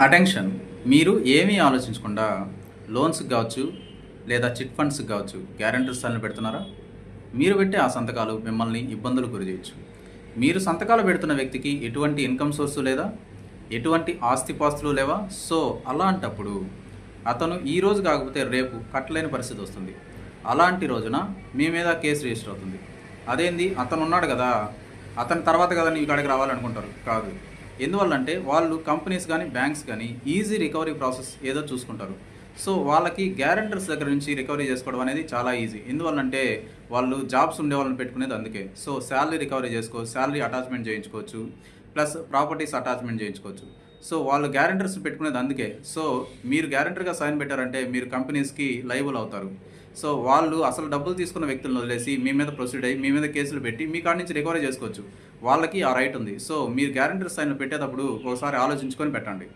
Attention. మీరు ఏమీ ఆలోచించకుండా లోన్స్‌కి గావచ్చు, లేదా చిట్ ఫండ్స్‌కి గావచ్చు, గ్యారంటీస్ అని పెడుతున్నారా? మీరు పెట్టే ఆ సంతకాలు మిమ్మల్ని ఇబ్బందులకు గురిచేయొచ్చు. మీరు సంతకాలు పెడుతున్న వ్యక్తికి ఎటువంటి ఇన్‌కమ్ సోర్సు లేదా? ఎటువంటి ఆస్తిపాస్తులు లేవా? సో, అలాంటప్పుడు అతను ఈరోజు కాకపోతే రేపు కట్టలేని పరిస్థితి వస్తుంది. అలాంటి రోజున మీ మీద కేసు రిజిస్టర్ అవుతుంది. అదేంది అతనున్నాడు గదా! అతని తర్వాత కదా నీ కాడికి రావాలనుకుంటారు. కాదు. ఎందువల్లంటే వాళ్ళు కంపెనీస్ గానీ, బ్యాంక్స్ గానీ ఈజీ రికవరీ ప్రాసెస్ ఏదో చూసుకుంటారు. సో, వాళ్ళకి గ్యారంటర్స్ దగ్గర నుంచి రికవరీ చేసుకోవడం అనేది చాలా ఈజీ. ఎందువల్లంటే వాళ్ళు జాబ్స్ ఉండే వాళ్ళని పెట్టుకునేది అందుకే. సో, సాలరీ రికవరీ చేసుకోవచ్చు, సాలరీ అటాచ్‌మెంట్ చేయించుకోవచ్చు, ప్లస్ ప్రాపర్టీస్ అటాచ్‌మెంట్ చేయించుకోవచ్చు. సో, వాళ్ళు గ్యారంటర్స్ పెట్టుకునేది అందుకే. సో, మీరు గ్యారంటర్‌గా సైన్ పెట్టారంటే మీరు కంపెనీస్‌కి లయబుల్ అవుతారు. సో, వాళ్ళు అసలు డబ్బులు తీసుకున్న వ్యక్తులను వదిలేసి మీ మీద ప్రొసీడ్ అయ్యి, మీ మీద కేసులు పెట్టి మీ కాడ నుంచి రికవరీ చేసుకోవచ్చు. వాళ్ళకి ఆ రైట్ ఉంది. సో, మీరు గ్యారంటర్ సైన్‌లు పెట్టేటప్పుడు ఒకసారి ఆలోచించుకొని పెట్టండి.